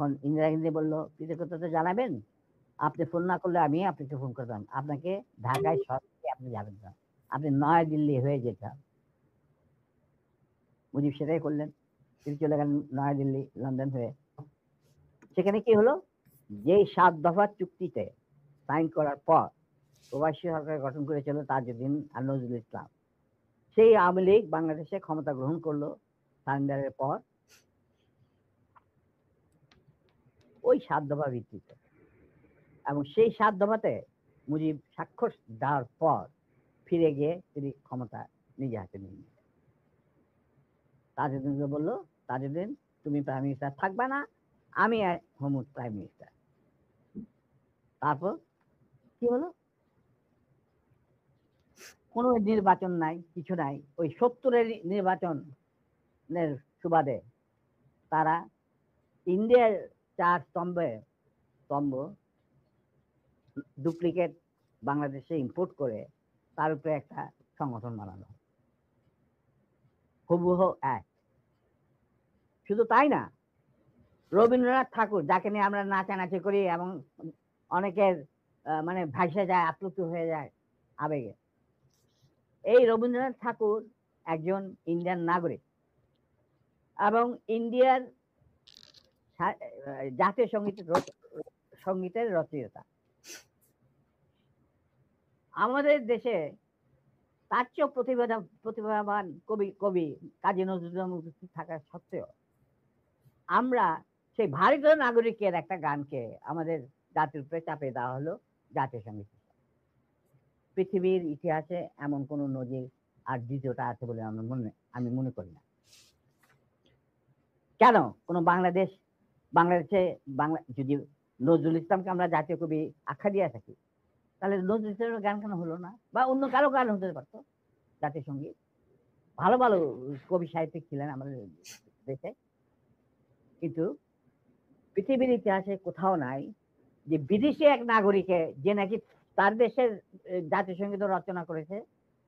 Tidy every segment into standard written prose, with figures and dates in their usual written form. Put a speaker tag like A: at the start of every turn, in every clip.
A: তখন ইন্দিরা গান্ধী বলল, কৃতজ্ঞতা জানাবেন, আপনি ফোন না করলে আমি আপনাকে ফোন করতাম, আপনাকে ঢাকায় সরাসরি আপনি যাবেন না, আপনি নয়াদিল্লি হয়ে যেতে হবে। মুজিব সেটাই করলেন, তিনি চলে গেলেন নয়াদিল্লি, লন্ডন হয়ে। সেখানে কি হলো, যেই 7 দফা চুক্তিতে সাইন করার পর প্রবাসী সরকার গঠন করেছিল তাজউদ্দিন আর নজরুল ইসলাম, সেই আওয়ামী লীগ বাংলাদেশে ক্ষমতা গ্রহণ করলো সারেন্ডারের পর ওই 7 দফা ভিত্তিতে। এবং সেই 7 দফাতে মুজিব স্বাক্ষর দেওয়ার পর ফিরে গিয়ে তিনি ক্ষমতা নিজে হাতে নিয়ে নিলেন। তাজউদ্দিনকে বললো, তাজউদ্দিন তুমি প্রাইম মিনিস্টার থাকবে না, আমি হব প্রাইম মিনিস্টার। তারপর কি হলো, কোনো নির্বাচন নাই, কিছু নাই। ওই 70-এর নির্বাচনের সুবাদে তারা ইন্ডিয়ার 4 স্তম্ভ ডুপ্লিকেট বাংলাদেশে ইম্পোর্ট করে তার উপরে একটা সংগঠন বানানো, হুবহু এক। শুধু তাই না, রবীন্দ্রনাথ ঠাকুর, যাকে নিয়ে আমরা নাচানাচি করি এবং অনেকের মানে ভাসে যায়, আপ্লুত হয়ে যায় আবেগে, এই রবীন্দ্রনাথ ঠাকুর একজন ইন্ডিয়ান নাগরিক এবং ইন্ডিয়ার জাতীয় সঙ্গীতের রচয়িতা। আমাদের দেশে তার চেয়েও প্রতিভাবান কবি কাজী নজরুল ইসলাম উপস্থিত থাকা সত্ত্বেও আমরা সেই ভারতীয় নাগরিকের একটা গানকে আমাদের জাতির উপরে চাপিয়ে দেওয়া হলো জাতীয় সঙ্গীত। পৃথিবীর ইতিহাসে এমন কোন নজির আর দ্বিতীয়টা আছে বলে আমি মনে করি না। কেন কোন বাংলাদেশে যদি নজরুল ইসলামকে আমরা জাতীয় কবি আখ্যা দিয়ে থাকি, তাহলে নজরুল ইসলামের গান কেন হলো না? বা অন্য কারো গান হতে পারতো জাতীয় সঙ্গীত। ভালো ভালো কবি সাহিত্যিক ছিলেন আমাদের দেশে, কিন্তু পৃথিবীর ইতিহাসে কোথাও নাই যে বিদেশি এক নাগরিকে যে নাকি তার দেশের জাতীয় সঙ্গীত রচনা করেছে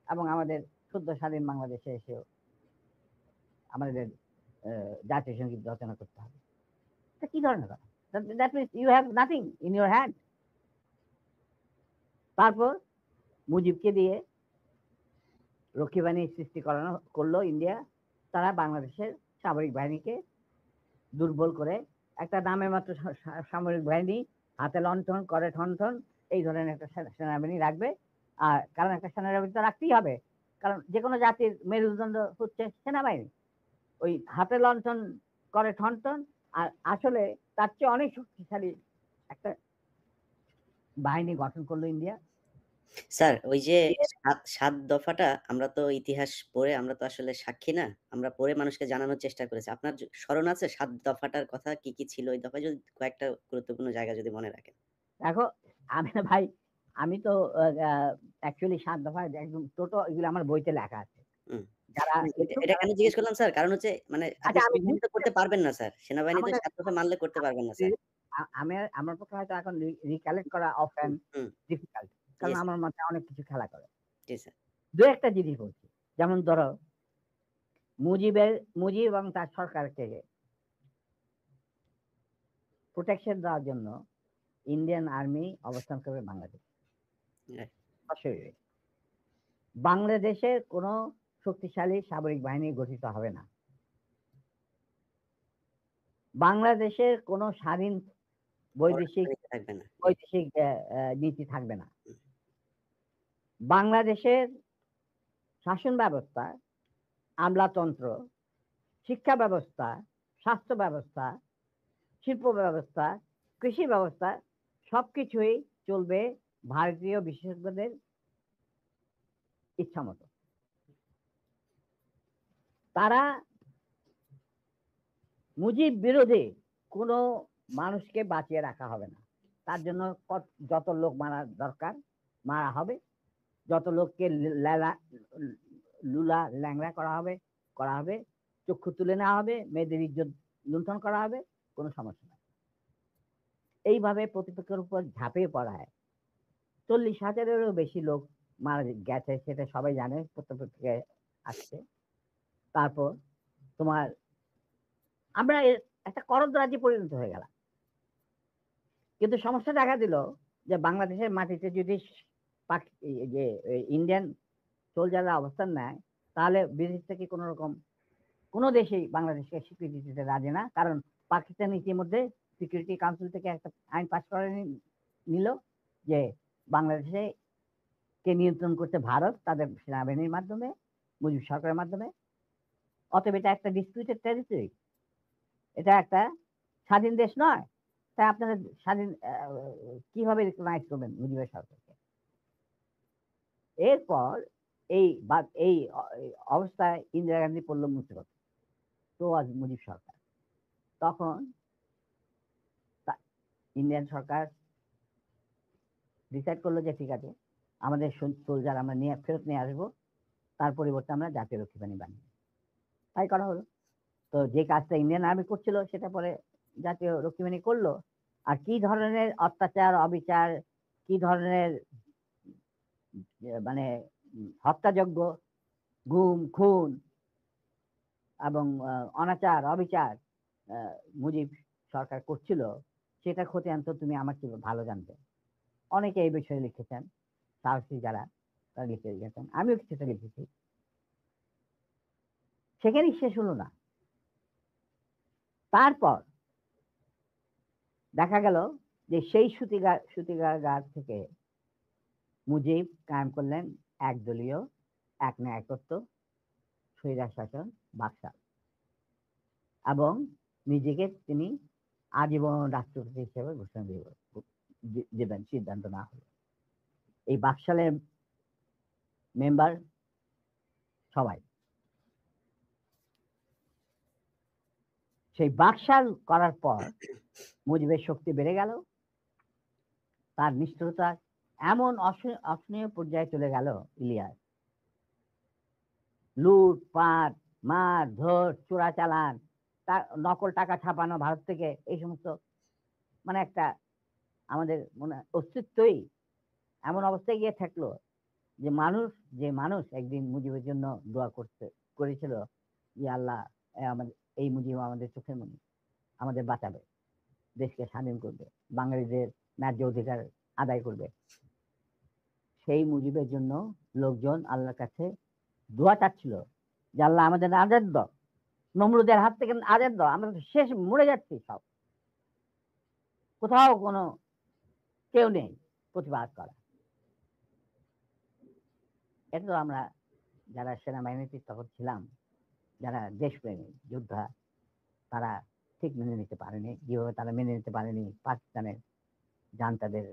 A: এবং আমাদের শুদ্ধ স্বাধীন বাংলাদেশে এসেও আমাদের জাতীয় সঙ্গীত রচনা করতে হবে। কি ধরনের কথা? That means you have nothing in your hand. তারপর মুজিবকে দিয়ে রক্ষী বাহিনী সৃষ্টি করলো ইন্ডিয়া। তারা বাংলাদেশের সামরিক বাহিনীকে দুর্বল করে একটা নামের মাত্র সামরিক বাহিনী, হাতে লণ্ঠন করে ঠনঠন, এই ধরনের একটা সেনাবাহিনী রাখবে। আর কারণ একটা সেনাবাহিনী তো রাখতেই হবে, কারণ যে কোনো জাতির মেরুদণ্ড হচ্ছে সেনাবাহিনী। ওই হাতে লণ্ঠন করে ঠনঠন, আর আসলে তার চেয়ে অনেক শক্তিশালী একটা বাহিনী গঠন করলো ইন্ডিয়া।
B: স্যার, ওই যে 7 দফাটা আমরা তো ইতিহাস পড়ে আমরা তো আসলে সাক্ষী না, আমরা পড়ে মানুষকে জানানোর চেষ্টা করেছি। আপনার স্মরণ আছে 7 দফাটার কথা কি কি ছিল? ওই দফায় যদি কয়েকটা গুরুত্বপূর্ণ জায়গা যদি মনে রাখেন।
A: দেখো, ভাই আমি তো অ্যাকচুয়ালি 7 দফায় একদম টোটো এগুলো আমার বইতে লেখা আছে। যারা
B: এটা কেন জিজ্ঞেস করলাম স্যার, কারণ হচ্ছে মানে আপনি
A: আচ্ছা,
B: সেনাবাহিনী তো করতে পারবেন না স্যার, সেনাবাহিনী তো 7 দফা মানলে করতে পারবেন না স্যার।
A: আমার পক্ষে হয়তো এখন রিকালেক্ট করা অফেন ডিফিকাল্ট, কারণ আমার মাথায় অনেক কিছু খেলা করে।
B: জি স্যার।
A: দু একটা জিনিস বলছি, যেমন ধরো মুজিব এবং তার সরকারকে প্রোটেকশন দেওয়ার জন্য ইন্ডিয়ান আর্মি অবস্থান করবে বাংলাদেশ। বাংলাদেশের কোনো শক্তিশালী সামরিক বাহিনী গঠিত হবে না। বাংলাদেশের কোনো স্বাধীন বৈদেশিক নীতি থাকবে না। বাংলাদেশের শাসন ব্যবস্থা, আমলাতন্ত্র, শিক্ষা ব্যবস্থা, স্বাস্থ্য ব্যবস্থা, শিল্প ব্যবস্থা, কৃষি ব্যবস্থা সবকিছুই চলবে ভারতীয় বিশেষজ্ঞদের ইচ্ছা মতো। তারা মুজিব বিরোধী কোনো মানুষকে বাঁচিয়ে রাখা হবে না। তার জন্য যত লোক মারা দরকার মারা হবে, যত লোককে লুলা ল্যাংড়া করা হবে, চক্ষু তুলে নেওয়া হবে, মেয়েদের ইজ্জত লুণ্ঠন করা হবে, কোনো সমস্যা নেই। এইভাবে প্রতিপক্ষের উপর ঝাঁপিয়ে পড়ায় 40,000-এরও বেশি লোক মারা গেছে, সেটা সবাই জানে, প্রত্যেক আসছে। তারপর তোমার আমরা একটা করদ রাজ্যে পরিণত হয়ে গেলাম। কিন্তু সমস্যা দেখা দিল যে বাংলাদেশের মাটিতে যদি ইন্ডিয়ান সোলজাররা অবস্থান নেয়, তাহলে বিদেশ থেকে কোনো রকম কোনো দেশেই বাংলাদেশকে স্বীকৃতি দিতে রাজি না। কারণ পাকিস্তান ইতিমধ্যে সিকিউরিটি কাউন্সিল থেকে একটা আইন পাস করে নিল যে বাংলাদেশে কে নিয়ন্ত্রণ করছে ভারত তাদের সেনাবাহিনীর মাধ্যমে, মুজিব সরকারের মাধ্যমে। অতএব এটা একটা ডিসপিউটেড টেরিটরি, এটা একটা স্বাধীন দেশ নয়। তাই আপনারা স্বাধীন কিভাবে রিকগনাইজ করবেন মুজিবের সরকারকে? এরপর এই অবস্থায় ইন্দিরা গান্ধী পড়ল মুসিবত, তো আজ মুজিব সরকার। তখন ইন্ডিয়ান সরকার ডিসাইড করলো যে ঠিক আছে, আমাদের সোলজার আমরা ফেরত নিয়ে আসবো, তার পরিবর্তে আমরা জাতীয় রক্ষী বাহিনী বানিয়ে, তাই করা হলো। তো যে কাজটা ইন্ডিয়ান আর্মি করছিল সেটা পরে জাতীয় রক্ষী বাহিনী করলো। আর কি ধরনের অত্যাচার, অবিচার, কি ধরনের মানে হত্যাযজ্ঞ, গুম খুন এবং অনাচার অবিচার মুজিব সরকার করছিল, সেটা খতিয়ান তো তুমি আমার চেয়ে ভালো জানতে। অনেকে এই বিষয়ে লিখেছেন, সাহসী যারা তারা লিখে গেছেন, আমিও কিছুটা লিখেছি। সেখানেই শেষ হলো না। তারপর দেখা গেল যে সেই সুতিকাগার থেকে মুজিব কায়েম করলেন একদলীয় এক ন্যায়তত্ত্ব স্বৈরাচার শাসন বাকশাল, এবং নিজেকে তিনি আজীবন রাষ্ট্রপতি হিসেবে ঘোষণা দেবেন সিদ্ধান্ত না হলো। এই বাকশালের মেম্বার সবাই। সেই বাকশাল করার পর মুজিবের শক্তি বেড়ে গেল, তার নিষ্ঠুরতা এমন অসহনীয় পর্যায়ে চলে গেল, ইলিয়াস লুটপাট, মার ধর, চোরাচালান, নকল টাকা ছাপানো ভারত থেকে, এই সমস্ত মানে একটা আমাদের মনে অস্তিত্বই এমন অবস্থায় গিয়ে থাকলো যে মানুষ একদিন মুজিবের জন্য দোয়া করেছিল যে আল্লাহ আমাদের এই মুজিব আমাদের চোখের মনি, আমাদের বাঁচাবে, দেশকে স্বাধীন করবে, বাঙালিদের ন্যায্য অধিকার আদায় করবে। সেই মুজিবের জন্য লোকজন আল্লাহর কাছে দোয়া চাচ্ছিল যে আল্লাহ আমাদের আজাদ দাও, নমরুদের হাত থেকে আজাদ দাও, আমরা শেষ মরে যাচ্ছি, সব কোথাও কোনো কেউ নেই প্রতিবাদ করা। এটা তো আমরা যারা সেনাবাহিনীতে তখন ছিলাম, যারা দেশপ্রেমী যোদ্ধা, তারা ঠিক মেনে নিতে পারেনি। যেভাবে তারা মেনে নিতে পারেনি পাকিস্তানের জান্তাদের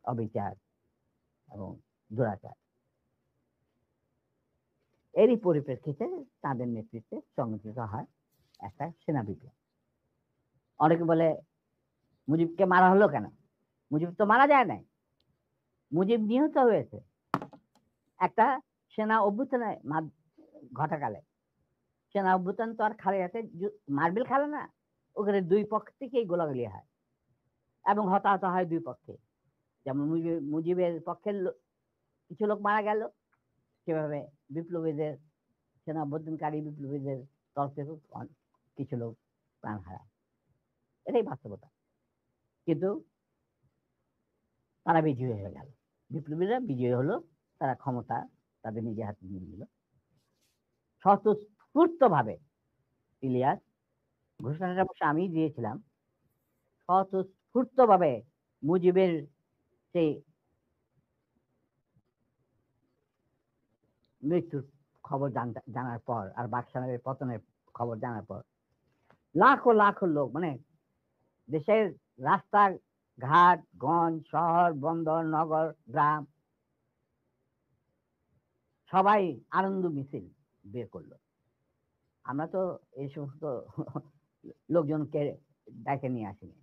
A: অবিচার এবং দুরাচার। এরই পরিপ্রেক্ষিতে তাদের নেতৃত্বে সংগঠিত হয় একটা সেনা বিপ্লব। অনেকে বলে মুজিবকে মারা হলো কেন? মুজিব তো মারা যায় নাই, মুজিব নিহত হয়েছে একটা সেনা অভ্যুত্থানের ঘটাকালে। সেনা অভ্যুত্থান তো আর খালি হাতে মার্বেল খেলে না, ওখানে দুই পক্ষ থেকেই গোলাগুলি হয় এবং হতাহত হয় দুই পক্ষে। যেমন মুজিবের পক্ষের কিছু লোক মারা গেল, সেভাবে বিপ্লবীদের সেনা অভ্যুত্থানকারী বিপ্লবীদের তরফ থেকে কিছু লোক প্রাণ হারায়। এটাই বাস্তবতা। কিন্তু তারা বিজয়ী হয়ে গেল, বিপ্লবীরা বিজয়ী হলো, তারা ক্ষমতা তাদের নিজে হাতে নিয়ে নিল স্বতঃস্ফূর্ত ভাবে। ইলিয়াস, ঘোষণাটা অবশ্য আমি দিয়েছিলাম, স্বতঃস্ফূর্ত ভাবে মুজিবের সেই মৃত্যুর খবর জানার পর আর বাকশালের পতনের খবর জানার পর লাখো লাখো লোক, মানে দেশের রাস্তা ঘাট, গঞ্জ, শহর, বন্দর, নগর, গ্রাম, সবাই আনন্দ মিছিল বের করলো। আমরা তো এই সমস্ত লোকজনকে ডেকে নিয়ে আসিনি,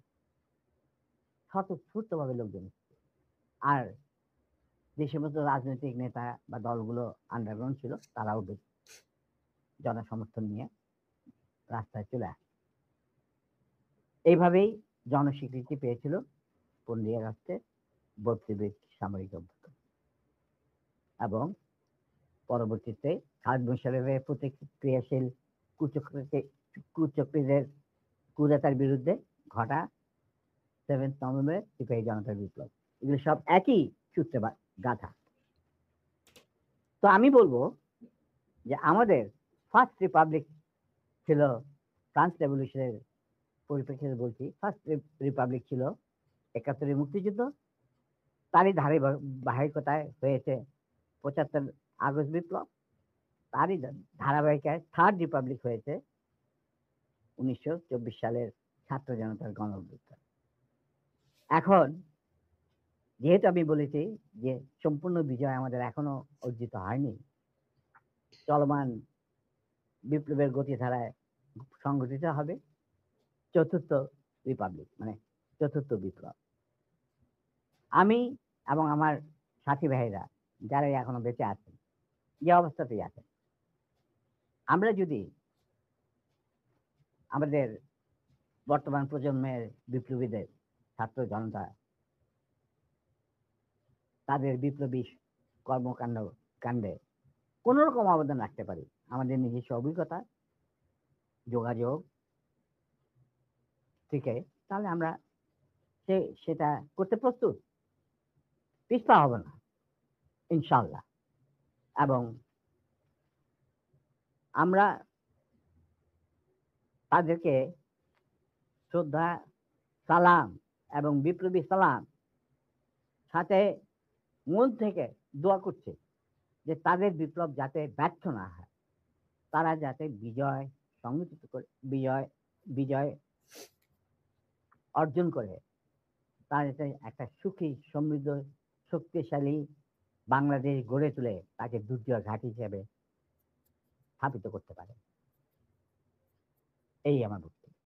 A: স্বতঃস্ফূর্ত ভাবে লোকজন। আর যে সমস্ত রাজনৈতিক নেতা বা দলগুলো আন্ডারগ্রাউন্ড ছিল, তারাও জনসমর্থন নিয়ে রাস্তায় চলে আসে। এইভাবেই জনস্বীকৃতি পেয়েছিল 15 আগস্টে বর্তমান সামরিক অভ্যুত্থান। এবং পরবর্তীতে খালেদ মোশাররফের প্রতিক্রিয়াশীল কুচক্রীদের কুদাতার বিরুদ্ধে ঘটা 7th নভেম্বর সিপাহী জনতার বিপ্লব, এগুলো সব একই সূত্রে গাথা। তো আমি বলবো যে আমাদের ফার্স্ট রিপাবলিক ছিল ফ্রান্স রেভলিউশনের পরিপ্রেক্ষিতে বলছি, ফার্স্ট রিপাবলিক ছিল 71 মুক্তিযুদ্ধ, তারই ধারাবাহিকতায় হয়েছে 75 আগস্ট বিপ্লব, তারই ধারাবাহিকায় থার্ড রিপাবলিক হয়েছে 1924 সালের ছাত্র জনতার গণঅভ্যুত্থান। এখন যেহেতু আমি বলেছি যে সম্পূর্ণ বিজয় আমাদের এখনো অর্জিত হয়নি, চলমান বিপ্লবের গতিধারায় সংগঠিত হবে চতুর্থ রিপাবলিক, মানে চতুর্থ বিপ্লব। আমি এবং আমার সাথী ভাইরা যারা এখনো বেঁচে আছেন, যে অবস্থাতেই আছেন, আমরা যদি আমাদের বর্তমান প্রজন্মের বিপ্লবীদের, ছাত্র জনতা, তাদের বিপ্লবী কাণ্ডে কোন রকম অবদান রাখতে পারি, আমাদের নিজস্ব অভিজ্ঞতা, যোগাযোগ থেকে, তাহলে আমরা সেটা করতে প্রস্তুত, পিছপা হব না ইনশাল্লাহ। এবং আমরা তাদেরকে শ্রদ্ধা, সালাম এবং বিপ্লবী সালাম সাথে মন থেকে দোয়া করছে যে তাদের বিপ্লব যাতে ব্যর্থ না হয়, তারা যাতে বিজয় সংগঠিত করে, বিজয় অর্জন করে, তারা যাতে একটা সুখী, সমৃদ্ধ, শক্তিশালী বাংলাদেশ গড়ে তুলে তাকে দুর্জয় ঘাঁটি হিসেবে স্থাপিত করতে পারে। এই আমার